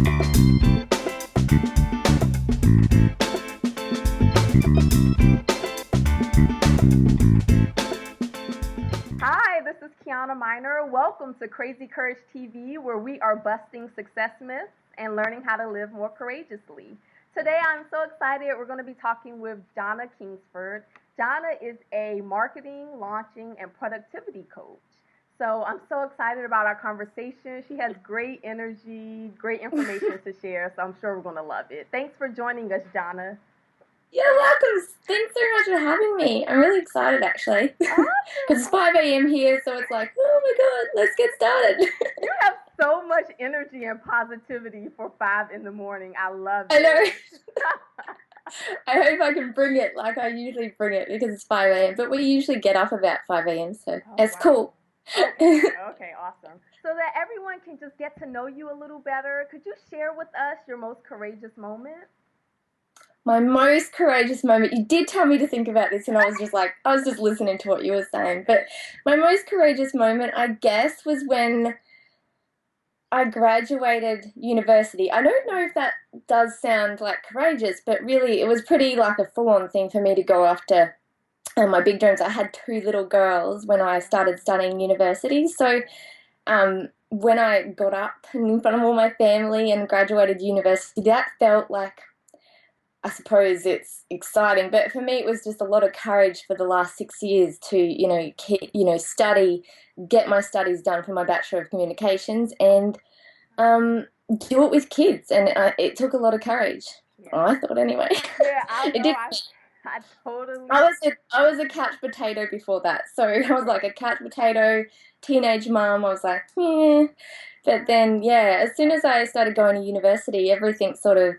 Hi, this is Kiana Miner. Welcome to Crazy Courage TV, where we are busting success myths and learning how to live more courageously. Today, I'm so excited. We're going to be talking with Jonna Kingsford. Jonna is a marketing, launching, and productivity coach. So I'm so excited about our conversation. She has great energy, great information to share, so I'm sure we're going to love it. Thanks for joining us, Jonna. You're welcome. Thanks so much for having me. I'm really excited actually. Awesome. Because it's 5 a.m. here, so it's like, oh my god, let's get started. You have so much energy and positivity for 5 in the morning. I love it. I know. I hope I can bring it like I usually bring it because it's 5 a.m. But we usually get up about 5 a.m. so it's cool. Okay, awesome. So that everyone can just get to know you a little better, could you share with us your most courageous moment? My most courageous moment, you did tell me to think about this and I was just listening to what you were saying. But my most courageous moment, I guess, was when I graduated university. I don't know if that does sound like courageous, but really it was pretty like a full-on thing for me to go after my big dreams. I had two little girls when I started studying university. So when I got up in front of all my family and graduated university, that felt like, I suppose it's exciting, but for me it was just a lot of courage for the last 6 years to, study, get my studies done for my Bachelor of Communications and do it with kids. And it took a lot of courage. Yeah. I thought anyway. Yeah, I know. It did. I totally. I was a couch potato before that, so I was like a couch potato teenage mum. I was like, yeah. But then, yeah, as soon as I started going to university, everything sort of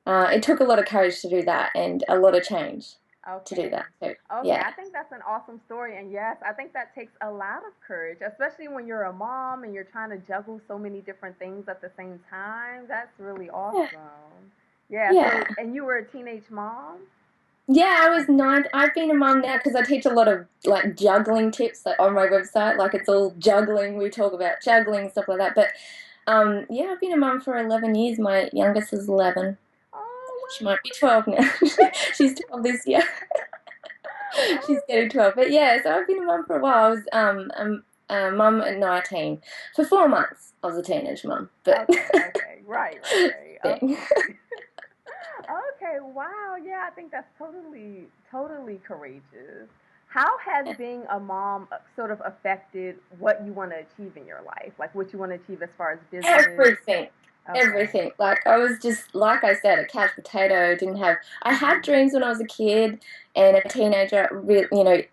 it took a lot of courage to do that and a lot of change to do that. So, Okay, yeah. I think that's an awesome story. And yes, I think that takes a lot of courage, especially when you're a mom and you're trying to juggle so many different things at the same time. That's really awesome. Yeah. Yeah. So, and you were a teenage mom? Yeah, I was 9. I've been a mum now because I teach a lot of like juggling tips like, on my website. Like it's all juggling. We talk about juggling stuff like that. But yeah, I've been a mum for 11 years. My youngest is 11. Oh, She might be 12 now. She's 12 this year. She's getting 12. But yeah, so I've been a mum for a while. I was a mum at 19. For 4 months, I was a teenage mum. But okay. Right. thing. Okay, wow. Yeah, I think that's totally courageous. How has being a mom sort of affected what you want to achieve in your life? Like what you want to achieve as far as business? Everything. Okay. Everything. Like I was just, like I said, a couch potato. I had dreams when I was a kid and a teenager,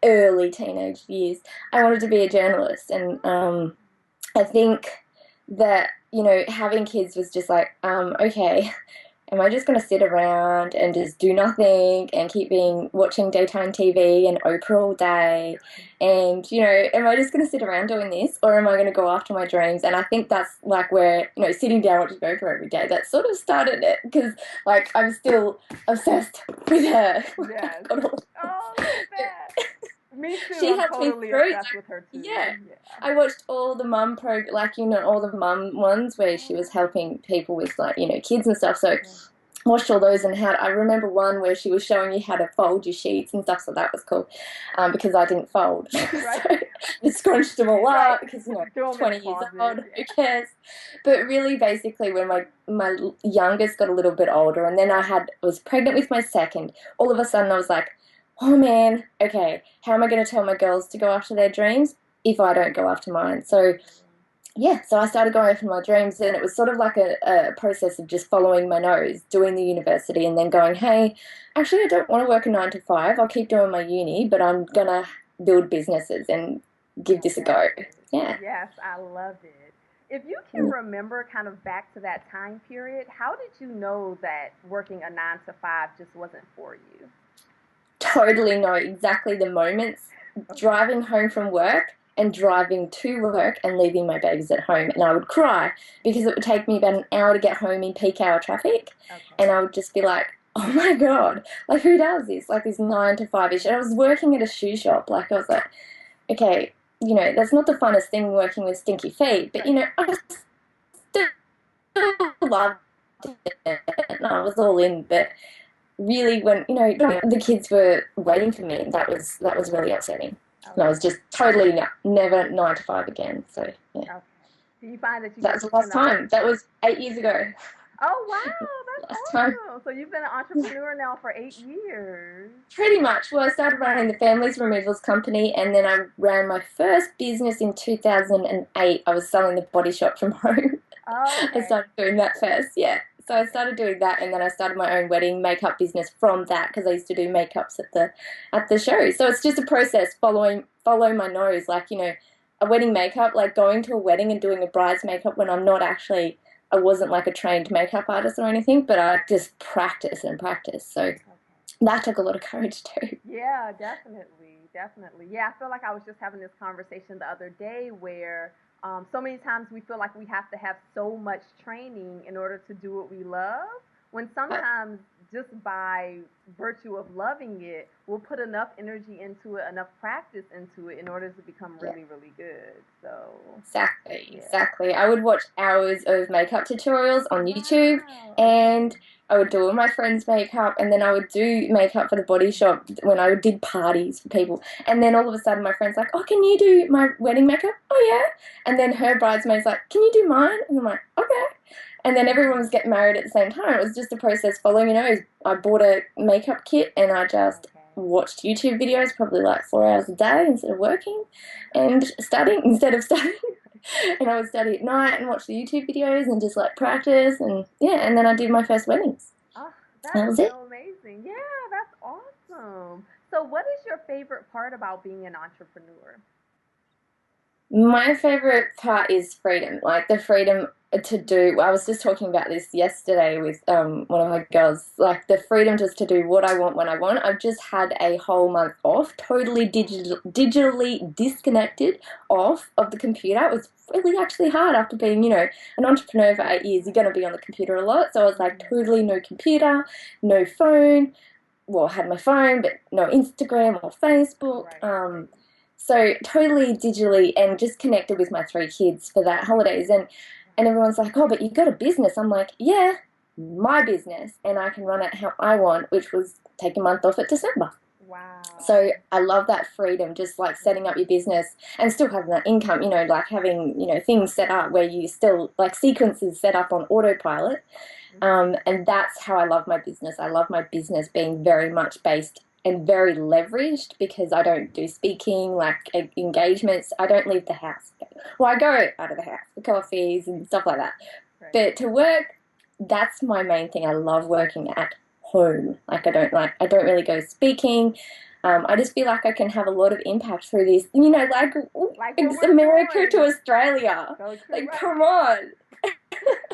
early teenage years. I wanted to be a journalist, and I think that having kids was just like, okay, am I just going to sit around and just do nothing and keep watching daytime TV and Oprah all day? And, am I just going to sit around doing this, or am I going to go after my dreams? And I think that's like where, sitting down watching Oprah every day, that sort of started it, because like I'm still obsessed with her. Yes. Oh, look at that. Me too. She I'm had me totally through. obsessed with her too. Yeah. I watched all the mum all the mum ones where she was helping people with kids and stuff. So watched all those, and I remember one where she was showing you how to fold your sheets and stuff. So that was cool, because I didn't fold. Right. So I scrunched them all up because 20 years old, who cares? But really, basically, when my youngest got a little bit older, and then I was pregnant with my second, all of a sudden I was like, oh man, okay, how am I going to tell my girls to go after their dreams if I don't go after mine? So yeah, so I started going after my dreams, and it was sort of like a process of just following my nose, doing the university, and then going, hey, actually I don't want to work a 9 to 5, I'll keep doing my uni, but I'm going to build businesses and give this a go. Yeah. Yes, I love it. If you can remember kind of back to that time period, how did you know that working a 9 to 5 just wasn't for you? Totally know exactly the moments, driving home from work and driving to work and leaving my babies at home, and I would cry because it would take me about an hour to get home in peak hour traffic, and I would just be like, oh my god, like who does this, like this 9 to 5ish, and I was working at a shoe shop, like I was like, okay, that's not the funnest thing, working with stinky feet, but I still love it, and I was all in. But really, when the kids were waiting for me, that was really upsetting. And I Okay. was just totally never 9 to 5 again. So yeah, Okay. Do you find that you that get was the last enough? time. That was 8 years ago. Oh wow, that's Last time. awesome. So you've been an entrepreneur now for 8 years. Pretty much. Well, I started running the family's removals company, and then I ran my first business in 2008. I was selling the body shop from home. Oh, I okay. started doing that first, yeah. So I Okay. started doing that, and then I started my own wedding makeup business from that because I used to do makeups at the show. So it's just a process follow my nose, like a wedding makeup, like going to a wedding and doing a bride's makeup when I'm not actually. I wasn't like a trained makeup artist or anything, but I just practice and practice. So Okay. that took a lot of courage too. Yeah, definitely, definitely. Yeah, I feel like I was just having this conversation the other day where so many times we feel like we have to have so much training in order to do what we love, when sometimes just by virtue of loving it, we'll put enough energy into it, enough practice into it in order to become Yeah. really, really good. So, Exactly, yeah. exactly. I would watch hours of makeup tutorials on YouTube, Wow. and Okay. I would do all my friends' makeup, and then I would do makeup for the body shop when I did parties for people. And then all of a sudden, my friend's like, "Oh, can you do my wedding makeup?" "Oh yeah." And then her bridesmaid's like, "Can you do mine?" And I'm like, "Okay." And then everyone was getting married at the same time. It was just a process following. I bought a makeup kit, and I just Okay. watched YouTube videos probably like 4 hours a day instead of working and studying instead of studying. And I would study at night and watch the YouTube videos and just like practice, and yeah, and then I did my first weddings. Oh, that That is was it. so amazing. Yeah, that's awesome. So, what is your favorite part about being an entrepreneur? My favorite part is freedom, like the freedom to do. I was just talking about this yesterday with one of my girls, like the freedom just to do what I want when I want. I've just had a whole month off, totally digitally disconnected off of the computer. It was really actually hard after being, an entrepreneur for 8 years. You're going to be on the computer a lot. So I was like, Hmm. totally no computer, no phone. Well, I had my phone, but no Instagram or Facebook. Right. So totally digitally and just connected with my 3 kids for that holidays. And everyone's like, "Oh, but you got a business." I'm like, "Yeah, my business, and I can run it how I want," which was take a month off at December. So Wow. I love that freedom, just like setting up your business and still having that income, like having, things set up where you still like sequences set up on autopilot. Hmm. And that's how I love my business. I love my business being very much based and very leveraged because I don't do speaking, like engagements. I don't leave the house. Well, I go out of the house for coffees and stuff like that. Right. But to work, that's my main thing. I love working at home. Like I don't really go speaking. I just feel like I can have a lot of impact through this. Like Like what it's we're America to doing. Australia. So true. Like, Right. come on.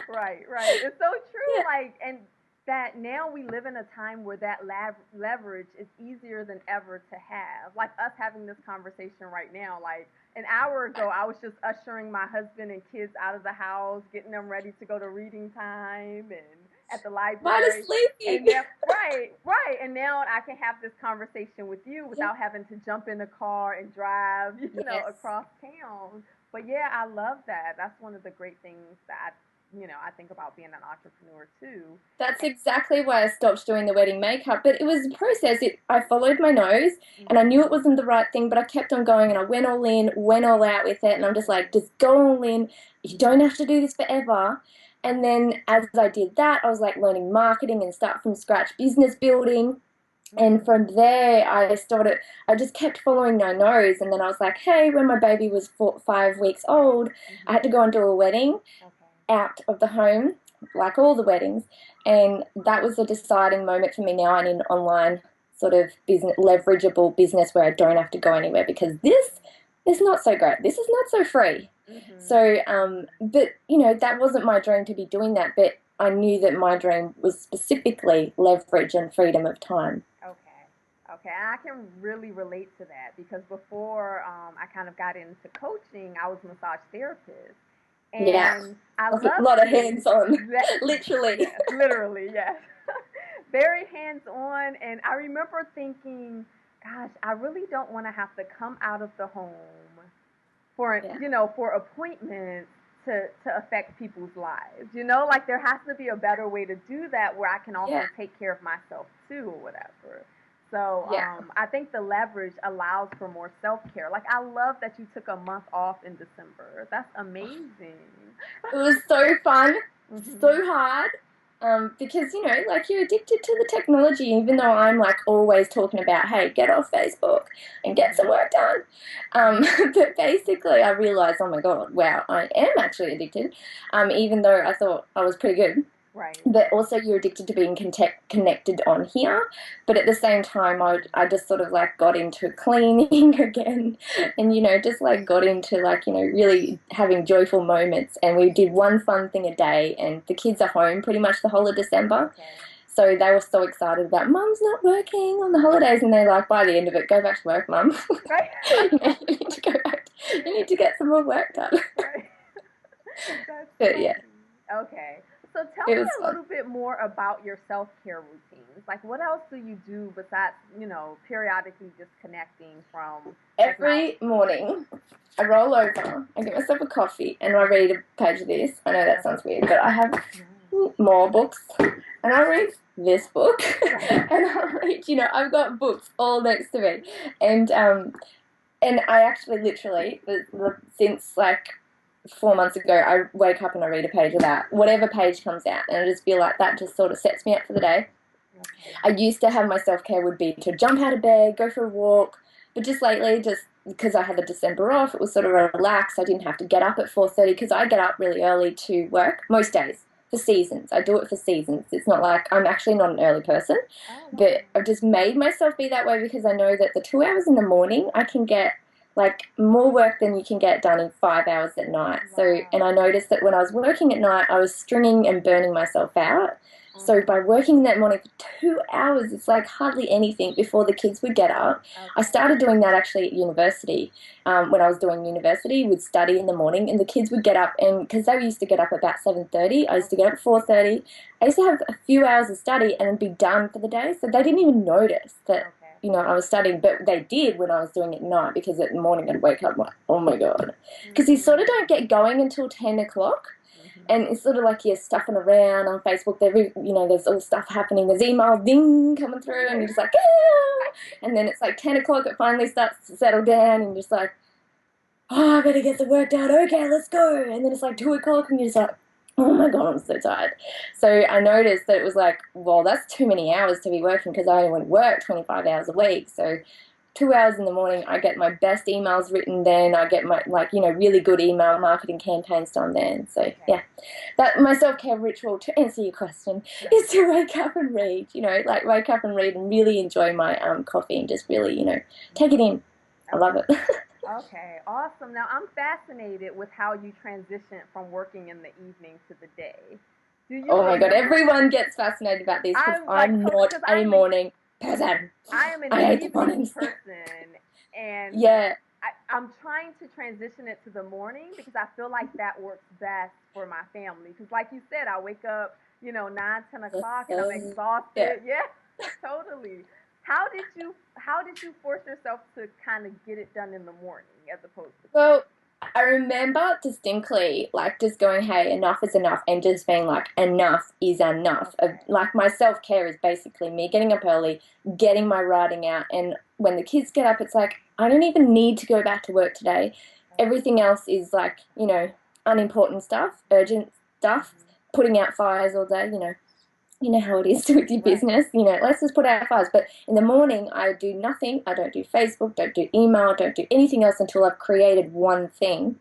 Right, right. It's so true. Yeah. Like, and that now we live in a time where that leverage is easier than ever to have. Like us having this conversation right now. Like an hour ago, I was just ushering my husband and kids out of the house, getting them ready to go to reading time and at the Mine is library. And sleeping. now, right, right. And now I can have this conversation with you without having to jump in the car and drive, Yes. across town. But yeah, I love that. That's one of the great things that I think about being an entrepreneur too. That's exactly why I stopped doing the wedding makeup. But it was a process. I followed my nose and I knew it Hmm. wasn't the right thing, but I kept on going and I went all in, went all out with it. And I'm just like, just go all in. You don't have to do this forever. And then as I did that, I was like learning marketing and start from scratch business building. And Hmm. from there, I just kept following my nose. And then I was like, hey, when my baby was 5 weeks old, I had to Hmm. go and do a wedding Okay. out of the home, like all the weddings. And that was a deciding moment for me. Now I need an online sort of business, leverageable business where I don't have to go anywhere because this is not so great. This is not so free. Hmm. So, but that wasn't my dream to be doing that. But I knew that my dream was specifically leverage and freedom of time. Okay. Okay. I can really relate to that because before I kind of got into coaching, I was a massage therapist. Yeah, And I a loved lot of it. hands on, That, literally. yes, literally, yes. Very hands on. And I remember thinking, gosh, I really don't want to have to come out of the home for Yeah. for appointments to affect people's lives. You know, like there has to be a better way to do that where I can also Yeah. take care of myself too or whatever. So Yeah. I think the leverage allows for more self care. Like I love that you took a month off in December. That's amazing. It was so fun, Hmm. so hard. Because, like you're addicted to the technology, even though I'm like always talking about, hey, get off Facebook and get some work done. But basically I realized, oh my God, wow, I am actually addicted. Even though I thought I was pretty good. Right. But also you're addicted to being connected on here. But at the same time, I just sort of like got into cleaning again and, just like got into like, really having joyful moments. And we did one fun thing a day, and the kids are home pretty much the whole of December. Okay. So they were so excited about Mum's not working on the holidays, and they're like, by the end of it, go back to work, Mum. Right. You need to go back. You need to get some more work done. Right. That's But funny. yeah, Okay. So tell it me was a fun. little bit more about your self-care routines. Like what else do you do besides, periodically disconnecting from Every morning, I roll over, I get myself a coffee, and I read a page of this. I know that sounds weird, but I have more books, and I read this book, and I read, I've got books all next to me, and I actually literally, since like 4 months ago, I wake up and I read a page of that, whatever page comes out, and I just feel like that just sort of sets me up for the day. I used to have my self-care would be to jump out of bed, go for a walk, but just lately, just because I had the December off, it was sort of relaxed. I didn't have to get up at 4:30 because I get up really early to work most days for seasons. I do it for seasons. It's not like I'm actually not an early person, but I've just made myself be that way because I know that the 2 hours in the morning I can get like more work than you can get done in 5 hours at night. So, and I noticed that when I was working at night, I was stringing and burning myself out. So by working that morning for 2 hours, it's like hardly anything before the kids would get up. I started doing that actually at university. When I was doing university, we'd study in the morning, and the kids would get up, and because they used to get up about 7:30, I used to get up at 4:30. I used to have a few hours of study and be done for the day, so they didn't even notice that I was studying, but they did when I was doing it at night, because at the morning I'd wake up like, oh my God, because you sort of don't get going until 10 o'clock. And it's sort of like you're stuffing around on Facebook. There's all stuff happening. There's email ding coming through, and you're just like, ah! And then it's like 10 o'clock. It finally starts to settle down, and you're just like, oh, I better get the work done. Okay, let's go. And then it's like 2 o'clock, and you're just like, oh my God, I'm so tired. So I noticed that it was like, well, that's too many hours to be working, because I only work 25 hours a week. So 2 hours in the morning, I get my best emails written then. I get my, really good email marketing campaigns done then. So, yeah, that my self-care ritual, to answer your question, is to wake up and read, wake up and read and really enjoy my coffee and just really, take it in. I love it. Okay, awesome. Now, I'm fascinated with how you transitioned from working in the evening to the day. Oh my God, everyone gets fascinated about this because I'm not a morning person. I am an evening person, and I'm trying to transition it to the morning because I feel like that works best for my family. Because, like you said, I wake up, 9, 10 o'clock, and I'm exhausted. Yeah, totally. How did you force yourself to kind of get it done in the morning as opposed to? Well, I remember distinctly, like, just going, hey, enough is enough, and just being like, enough is enough. Like, my self-care is basically me getting up early, getting my writing out, and when the kids get up, it's like, I don't even need to go back to work today. Everything else is, like, unimportant stuff, urgent stuff, putting out fires all day, you know how it is with your business, let's just put out fires. But in the morning, I do nothing. I don't do Facebook, don't do email, don't do anything else until I've created one thing.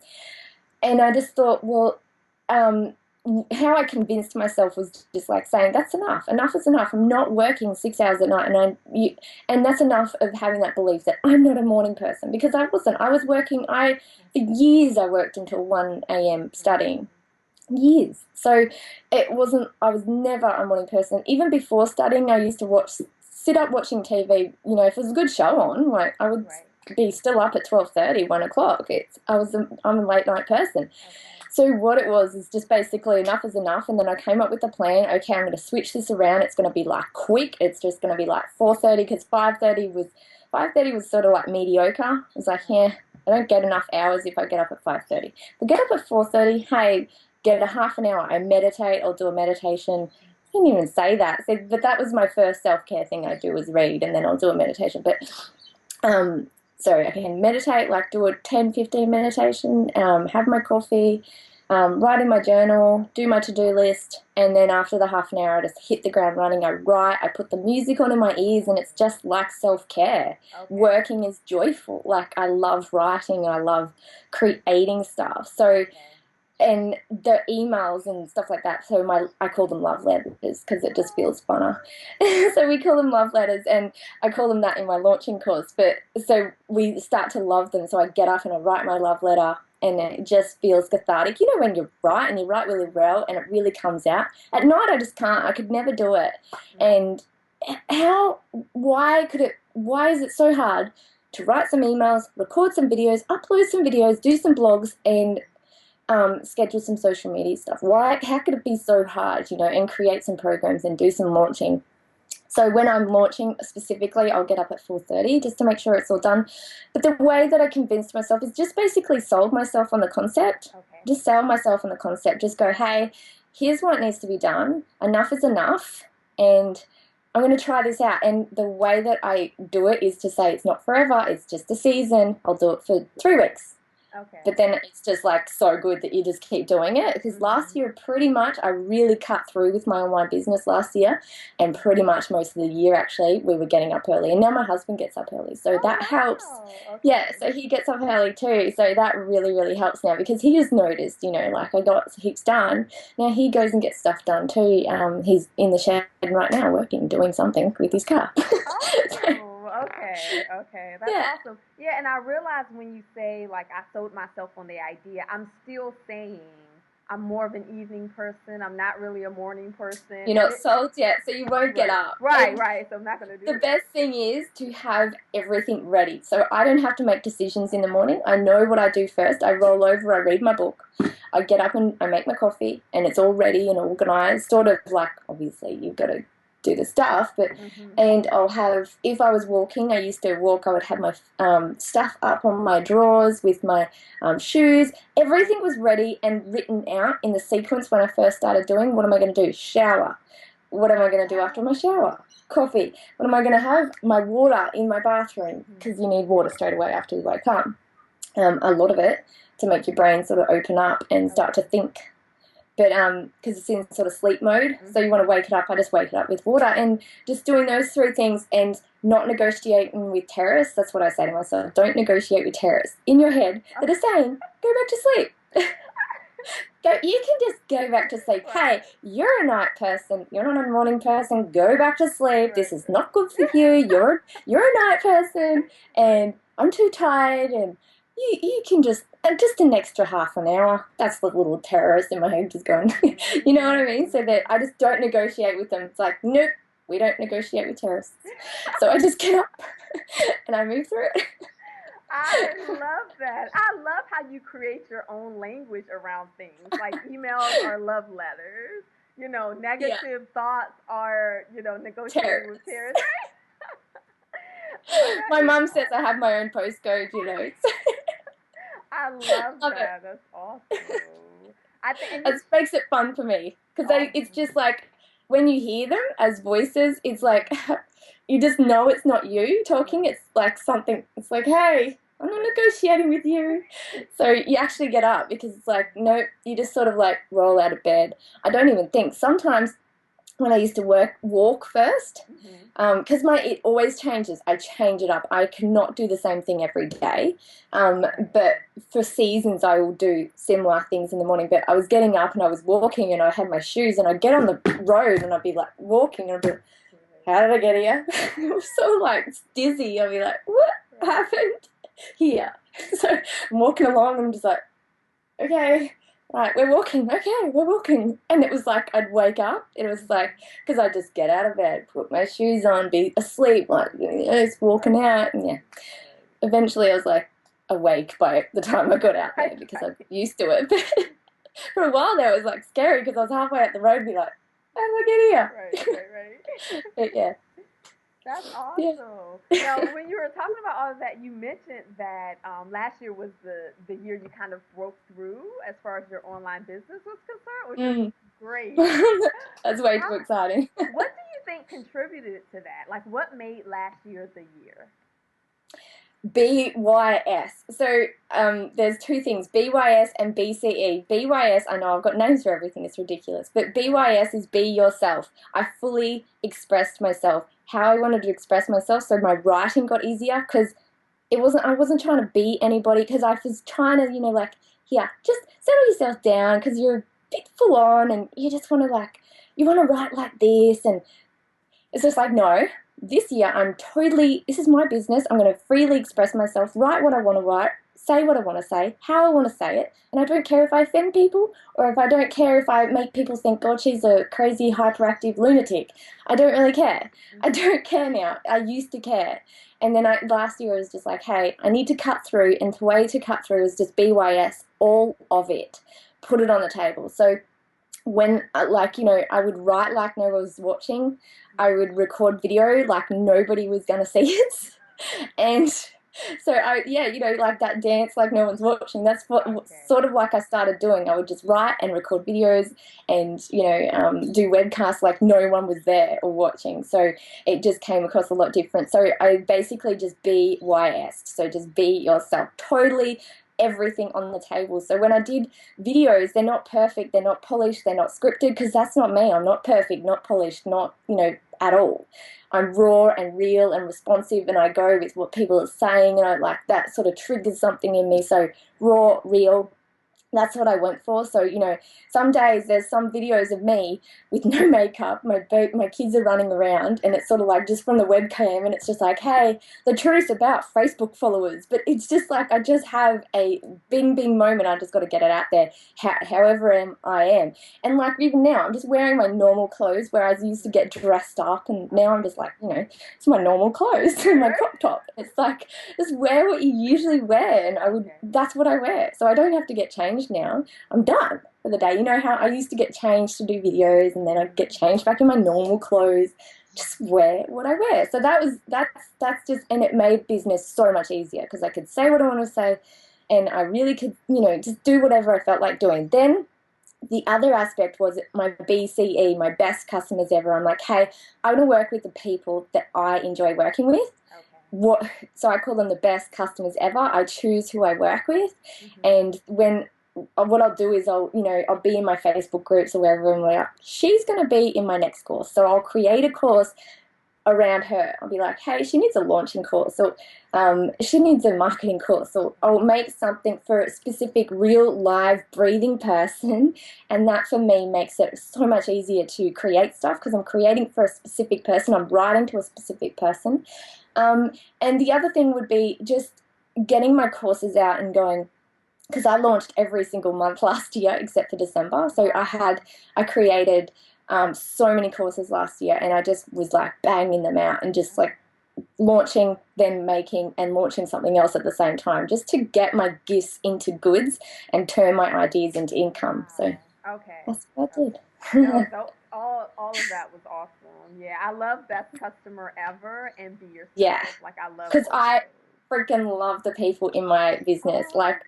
And I just thought, well, how I convinced myself was just like saying, that's enough. Enough is enough. I'm not working 6 hours at night. And that's enough of having that belief that I'm not a morning person, because I wasn't. I was working, for years I worked until 1 a.m. studying. Years. So I was never a morning person. Even before studying, I used to sit up watching TV, if it was a good show on, like I would be still up at 12:30, 1 o'clock. I'm a late night person. So what it was is just basically enough is enough, and then I came up with a plan. Okay, I'm going to switch this around. It's going to be like quick. It's just going to be like 4:30, because 5:30 was sort of like mediocre. It was like, yeah, I don't get enough hours if I get up at 5:30. If I get up at 4:30, hey, get a half an hour. I meditate. I'll do a meditation. I didn't even say that. So, but that was my first self-care thing I do, is read, and then I'll do a meditation. But so I can meditate, like do a 10, 15 meditation, have my coffee, write in my journal, do my to-do list, and then after the half an hour I just hit the ground running. I write, I put the music on in my ears, and it's just like self-care. Okay. Working is joyful. Like, I love writing, I love creating stuff. So, okay. And the emails and stuff like that, so I call them love letters because it just feels funner. So we call them love letters, and I call them that in my launching course. But so we start to love them, so I get up and I write my love letter, and it just feels cathartic. You know, when you write and you write really well and it really comes out. At night I just can't. I could never do it. And why is it so hard to write some emails, record some videos, upload some videos, do some blogs, and schedule some social media stuff? How could it be so hard, and create some programs and do some launching? So when I'm launching specifically, I'll get up at 4:30 just to make sure it's all done. But the way that I convinced myself is just basically sold myself on the concept. Okay. Just sell myself on the concept. Just go, hey, here's what needs to be done. Enough is enough. And I'm going to try this out. And the way that I do it is to say it's not forever. It's just a season. I'll do it for 3 weeks. Okay. But then it's just like so good that you just keep doing it. Because last year, pretty much, I really cut through with my online business last year, and pretty much most of the year, actually, we were getting up early. And now my husband gets up early, so that helps. Okay. Yeah, so he gets up early too. So that really, really helps now, because he has noticed, like I got heaps done. Now he goes and gets stuff done too. He's in the shed right now working, doing something with his car. Okay, that's awesome. Yeah, and I realize when you say, like, I sold myself on the idea, I'm still saying I'm more of an evening person. I'm not really a morning person. You're not sold yet, so you won't get up. Right, so I'm not going to do it. The best thing is to have everything ready. So I don't have to make decisions in the morning. I know what I do first. I roll over, I read my book, I get up and I make my coffee, and it's all ready and organised. Sort of like, obviously, you've got to do the stuff, but and I'll have, if I was walking, I used to walk, I would have my stuff up on my drawers with my shoes. Everything was ready and written out in the sequence when I first started doing. What am I going to do? Shower. What am I going to do after my shower? Coffee. What am I going to have? My water in my bathroom, because you need water straight away after you wake up. A lot of it to make your brain sort of open up and start to think. But because it's in sort of sleep mode, so you want to wake it up, I just wake it up with water. And just doing those 3 things and not negotiating with terrorists, that's what I say to myself. Don't negotiate with terrorists in your head that are saying, go back to sleep. You can just go back to sleep. Hey, you're a night person. You're not a morning person. Go back to sleep. This is not good for you. You're a night person, and I'm too tired, and you can just an extra half an hour. That's the little terrorist in my head just going, you know what I mean? So that I just don't negotiate with them. It's like, nope, we don't negotiate with terrorists. So I just get up and I move through it. I love that. I love how you create your own language around things. Like, emails are love letters. Negative thoughts are, negotiating with terrorists. My mum says I have my own postcode, I love that. That's awesome. It makes it fun for me, because it's just like, when you hear them as voices, it's like you just know it's not you talking. It's like something. It's like, hey, I'm not negotiating with you. So you actually get up, because it's like, nope. You just sort of like roll out of bed. I don't even think. Sometimes when I used to walk first, because it always changes. I change it up. I cannot do the same thing every day. But for seasons, I will do similar things in the morning. But I was getting up and I was walking, and I had my shoes, and I'd get on the road and I'd be like walking, and I'd be like, how did I get here? I was so like dizzy. I'd be like, what happened here? So I'm walking along, and I'm just like, okay. Right, we're walking. Okay, we're walking. And it was like I'd wake up. It was like, because I'd just get out of bed, put my shoes on, be asleep, like, just walking out. And yeah, eventually I was like awake by the time I got out there, because I'm used to it. But for a while there, it was like scary, because I was halfway up the road and be like, how did I get here? Right. But yeah. That's Yeah. awesome. Now, when you were talking about all of that, you mentioned that last year was the year you kind of broke through as far as your online business was concerned, which is Mm. great. That's way How, too exciting. what do you think contributed to that? Like, what made last year the year? BYS. So there's two things, BYS and BCE. BYS, I know I've got names for everything, it's ridiculous. But BYS is be yourself. I fully expressed myself, how I wanted to express myself, so my writing got easier because I wasn't trying to be anybody because I was trying to, like, here, just settle yourself down because you're a bit full on and you just want to you want to write like this and it's just like, no, this year this is my business. I'm going to freely express myself, write what I want to write, say what I want to say, how I want to say it. And I don't care if I offend people or if I don't care if I make people think, God, she's a crazy, hyperactive lunatic. I don't really care. I Mm-hmm. don't care now. I used to care. And then last year I was just like, hey, I need to cut through. And the way to cut through is just BYS, all of it. Put it on the table. So when I would write like no one was watching. I would record video like nobody was gonna see it. And so like that dance like no one's watching. That's what Okay. sort of like I started doing. I would just write and record videos and do webcasts like no one was there or watching. So it just came across a lot different. So I basically just BYS. So just be yourself. Totally everything on the table. So when I did videos, they're not perfect, they're not polished, they're not scripted because that's not me. I'm not perfect, not polished, not, at all. I'm raw and real and responsive and I go with what people are saying and I like that sort of triggers something in me. So raw, real, that's what I went for. So, some days there's some videos of me with no makeup, my kids are running around, and it's sort of like just from the webcam, and it's just like, hey, the truth about Facebook followers. But it's just like I just have a bing bing moment. I just got to get it out there, however I am. And like even now, I'm just wearing my normal clothes, where I used to get dressed up, and now I'm just like, it's my normal clothes and my crop top. It's like just wear what you usually wear, and that's what I wear. So I don't have to get changed now. I'm done for the day. You know how I used to get changed to do videos and then I'd get changed back in my normal clothes. Just wear what I wear. So that's just, and it made business so much easier because I could say what I want to say and I really could, just do whatever I felt like doing. Then the other aspect was my BCE, my best customers ever. I'm like, hey, I want to work with the people that I enjoy working with. So I call them the best customers ever. I choose who I work with, and what I'll do is I'll be in my Facebook groups or wherever, and like, she's going to be in my next course. So I'll create a course around her. I'll be like, hey, she needs a launching course, or she needs a marketing course, or I'll make something for a specific real live breathing person, and that for me makes it so much easier to create stuff because I'm creating for a specific person, I'm writing to a specific person. And the other thing would be just getting my courses out and going, because I launched every single month last year except for December. So I created so many courses last year, and I just was like banging them out and just like launching, then making and launching something else at the same time, just to get my gifts into goods and turn my ideas into income. So Okay. that's what I did. No, all of that was awesome. Yeah, I love best customer ever and be yourself. Yeah, Like I love because both. I freaking love the people in my business. Oh, Like,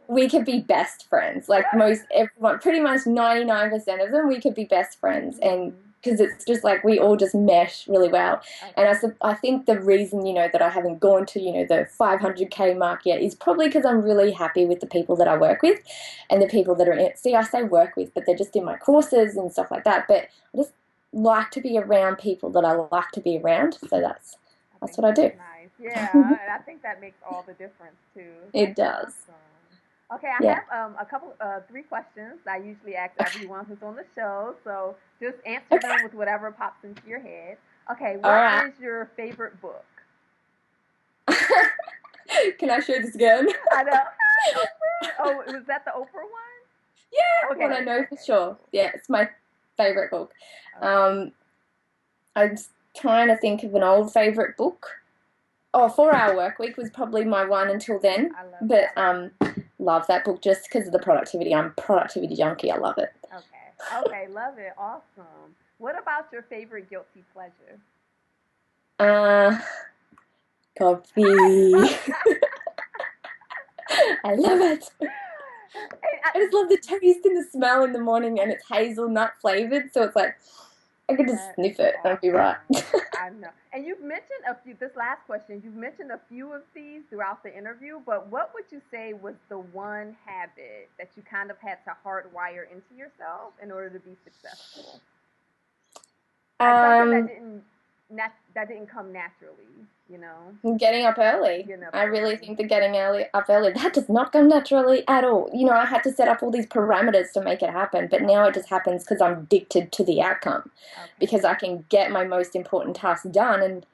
we could be best friends. Like most everyone, pretty much 99% of them, we could be best friends. And because it's just like we all just mesh really well. And I think the reason, that I haven't gone to, the 500K mark yet is probably because I'm really happy with the people that I work with and the people that are in it. See, I say work with, but they're just in my courses and stuff like that. But I just like to be around people that I like to be around. So that's what I do. Nice. Yeah, and I think that makes all the difference too. It does. Awesome. Okay, I Yeah. have a couple, three questions I usually ask everyone who's on the show. So just answer them with whatever pops into your head. Okay, what is your favorite book? Can I share this again? I know. Oh, was that the Oprah one? Yeah. Okay. Well, I know for sure. Yeah, it's my favorite book. Okay. I'm trying to think of an old favorite book. Oh, 4 Hour Work Week was probably my one until then. But love that book just because of the productivity. I'm a productivity junkie. I love it. Okay. Okay, love it. Awesome. What about your favorite guilty pleasure? Uh, Coffee. I love it. I just love the taste and the smell in the morning, and it's hazelnut flavored, so it's like I could just That is sniff it and I'd be right. awesome. I know. And you've mentioned a few, this last question, you've mentioned a few of these throughout the interview, but what would you say was the one habit that you kind of had to hardwire into yourself in order to be successful? Like something that Um, that didn't come naturally, you know, Getting up early. getting up I really early. think that getting up early, that does not come naturally at all. I had to set up all these parameters to make it happen, but now it Okay. just happens because I'm addicted to the outcome, Okay. because I can get my most important tasks done and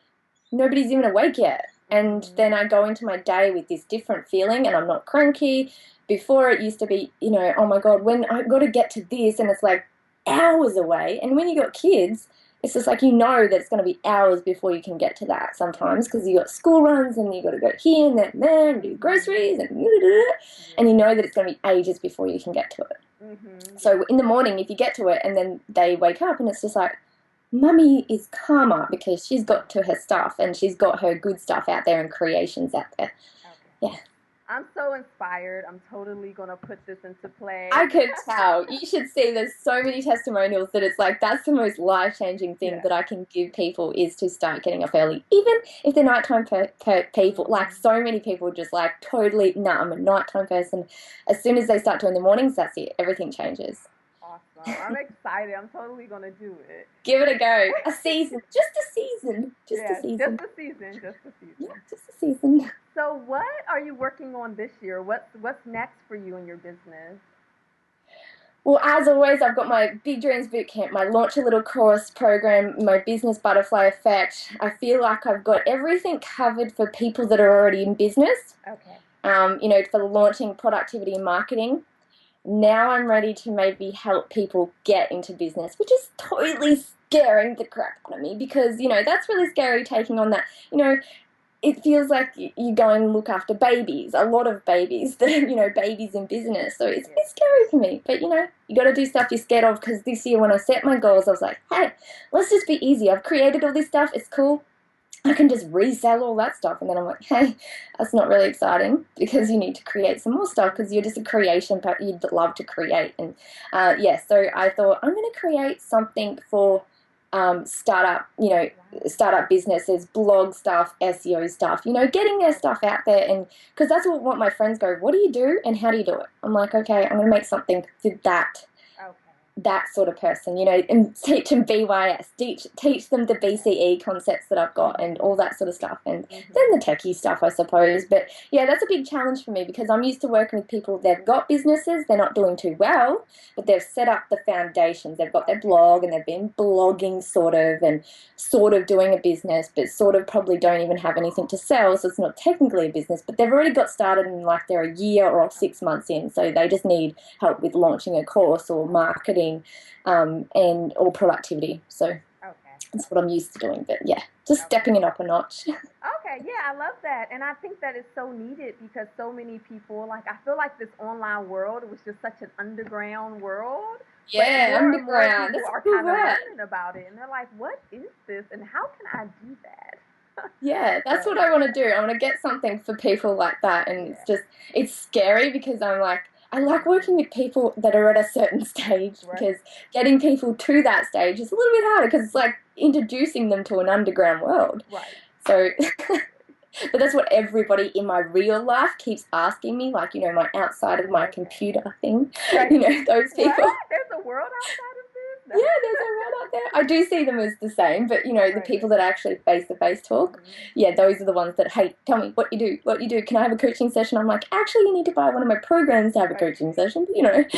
nobody's even awake yet. And Mhm. then I go into my day with this different feeling and I'm not cranky. Before it used to be, oh my God, when I got to get to this and it's like hours away. And when you got kids, it's just like that it's going to be hours before you can get to that sometimes because you got school runs and you got to go here and there and do Mhm. groceries and you Yeah. know that it's going to be ages before you can get to it. Mhm. So Yeah. in the morning, if you get to it and then they wake up and it's just like, Mummy is calmer because she's got to her stuff and she's got her good stuff out there and creations out there. Okay. Yeah. I'm so inspired. I'm totally gonna put this into play. I could tell. You should see there's so many testimonials that it's like that's the most life-changing thing Yeah. that I can give people is to start getting up early. Even if they're nighttime people, like Mhm. so many people just like totally, no, I'm a nighttime person. As soon as they start doing the mornings, that's it. Everything changes. Awesome. I'm excited. I'm totally gonna do it. Give it a go. A season. Just a season. Just a Yeah, just season. the season, just the Yeah, season. just a season. So, what are you working on this year? What's next for you in your business? Well, as always, I've got my Big Dreams Bootcamp, my Launch a Little course program, my Business Butterfly Effect. I feel like I've got everything covered for people that are already in business, Okay. for launching productivity and marketing. Now I'm ready to maybe help people get into business, which is totally scaring the crap out of me because, that's really scary taking on that. It feels like you go and look after babies, a lot of babies, babies in business. So it's a Yeah. bit scary for me. But, you got to do stuff you're scared of because this year when I set my goals, I was like, hey, let's just be easy. I've created all this stuff. It's cool. I can just resell all that stuff. And then I'm like, hey, that's not really exciting because you need to create some more stuff because you're just a creation, but you'd love to create. And so I thought I'm going to create something for startup, startup businesses, blog stuff, SEO stuff, getting their stuff out there. And because that's what my friends go, what do you do and how do you do it? I'm like, okay, I'm going to make something for Okay. that sort of person, and teach them BYS, teach them the BCE concepts that I've got and all that sort of stuff. And then Mhm. the techie stuff, I suppose. But yeah, that's a big challenge for me because I'm used to working with people, they've got businesses, they're not doing too well, but they've set up the foundations. They've got their Okay. blog and they've been blogging and sort of doing a business, but sort of probably don't even have anything to sell. So it's not technically a business, but they've already got started and like they're a year or 6 months in. So they just need help with launching a course or marketing and or productivity. So Okay. that's what I'm used to doing. But yeah, just Okay. stepping it up a notch. Okay, yeah, I love that. And I think that is so needed because so many people, like, I feel like this online world was just such an underground world, but Yeah, more and more underground. people That's a are cool kind of word. learning about it and they're like, what is this and how can I do that? Yeah, that's So, what I want to do. I want to get something for people like that. And yeah. it's scary because I'm like, I like working with people that are at a certain stage Right. because getting people to that stage is a little bit harder because it's like introducing them to an underground world. Right. So, but that's what everybody in my real life keeps asking me, like, my outside of my Okay. computer thing, Right. those What? people. There's a world outside of this? Yeah, No. there's a world out there. I do see them as the same, but the Right. people that actually face to face talk, Mhm. yeah, those are the ones that, hey, tell me what you do. Can I have a coaching session? I'm like, actually, you need to buy one of my programs to have a Right. coaching session. Yeah. So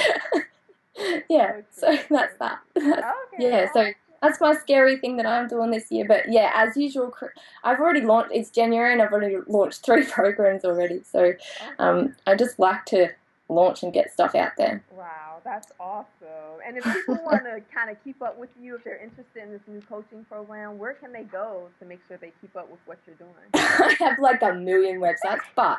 So true. So that's that. true. Okay. Yeah. So Awesome. that's my scary thing that I'm doing this year. But yeah, as usual, I've already launched. It's January, and I've already launched 3 programs already. So Okay. I just like to launch and get stuff out there. Wow, that's awesome. And if people want to kind of keep up with you, if they're interested in this new coaching program, where can they go to make sure they keep up with what you're doing? I have like a million websites, but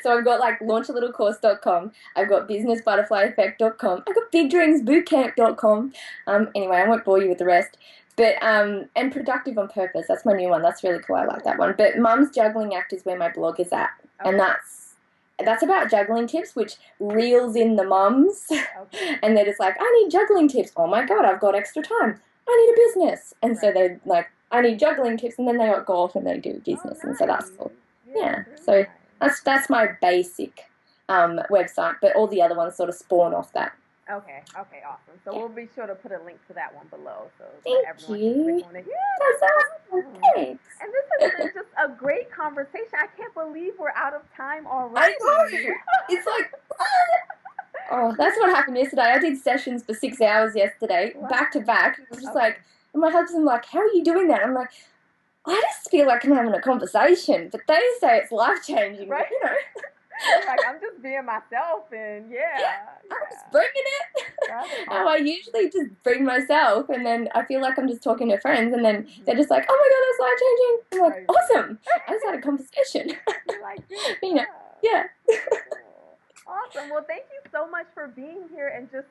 so I've got like launchalittlecourse.com, I've got businessbutterflyeffect.com, I've got bigdreamsbootcamp.com. Anyway, I won't bore you with the rest. But and productive on purpose. That's my new one. That's really cool. I like that one. But Mum's Juggling Act is where my blog is at, and that's about juggling tips, which reels in the mums, and they're just like, I need juggling tips. Oh my god, I've got extra time. I need a business, and so they're like, I need juggling tips, and then they go off and they do business, and so that's cool. Yeah, so that's my basic website, but all the other ones sort of spawn off that. Okay, awesome. So we'll be sure to put a link to that one below, so Thank everyone you. can click on it. Yeah, that's awesome. Thanks. And this has been just a great conversation. I can't believe we're out of time already. I know. It's like, oh, that's what happened yesterday. I did sessions for 6 hours yesterday, back to back. It was just like, and my husband's like, how are you doing that? I'm like, I just feel like I'm having a conversation, but they say it's life-changing, right? You know. Like, I'm just being myself, and I'm just bringing it. How I usually just bring myself, and then I feel like I'm just talking to friends, and then they're just like, oh my god, that's life-changing. I'm like, awesome. I just had a conversation. You're like, you know, yeah. Awesome. Well, thank you so much for being here and just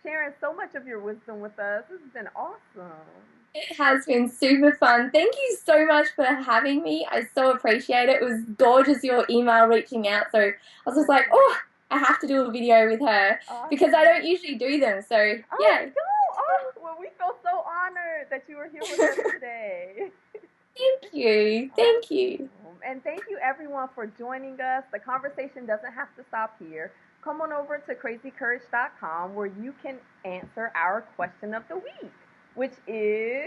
sharing so much of your wisdom with us. This has been awesome. It has been super fun. Thank you so much for having me. I so appreciate it. It was gorgeous, your email reaching out. So I was just like, oh, I have to do a video with her because I don't usually do them. So, yeah. Well, we feel so honored that you were here with us today. Thank you. Thank you. And thank you, everyone, for joining us. The conversation doesn't have to stop here. Come on over to crazycourage.com where you can answer our question of the week, which is,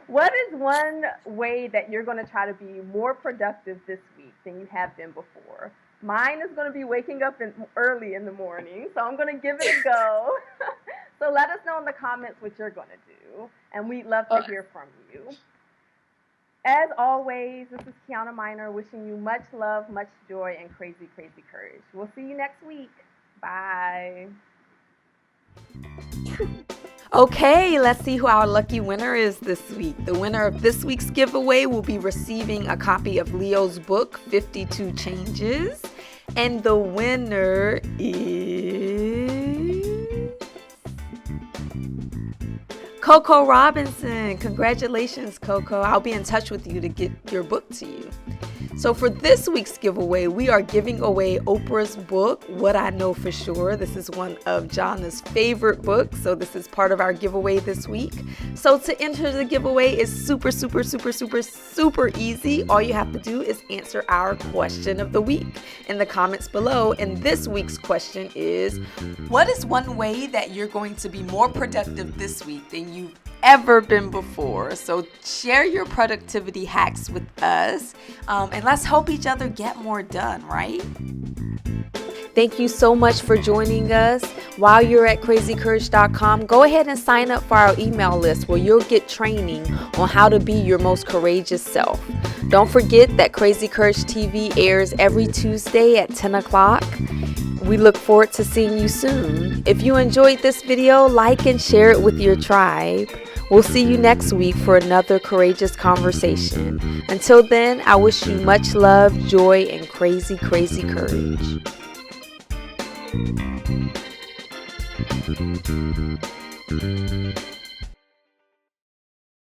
what is one way that you're going to try to be more productive this week than you have been before? Mine is going to be waking up early in the morning, so I'm going to give it a go. So let us know in the comments what you're going to do, and we'd love to hear from you. As always, this is Kiana Minor wishing you much love, much joy, and crazy, crazy courage. We'll see you next week. Bye. Okay, let's see who our lucky winner is this week. The winner of this week's giveaway will be receiving a copy of Leo's book, 52 Changes. And the winner is Coco Robinson. Congratulations, Coco. I'll be in touch with you to get your book to you. So for this week's giveaway, we are giving away Oprah's book, What I Know For Sure. This is one of Jana's favorite books, so this is part of our giveaway this week. So to enter the giveaway is super easy. All you have to do is answer our question of the week in the comments below. And this week's question is, what is one way that you're going to be more productive this week than you've ever been before? So share your productivity hacks with us, and let's help each other get more done, right? Thank you so much for joining us. While you're at crazycourage.com, go ahead and sign up for our email list where you'll get training on how to be your most courageous self. Don't forget that Crazy Courage TV airs every Tuesday at 10 o'clock. We look forward to seeing you soon. If you enjoyed this video, like and share it with your tribe. We'll see you next week for another courageous conversation. Until then, I wish you much love, joy, and crazy, crazy courage.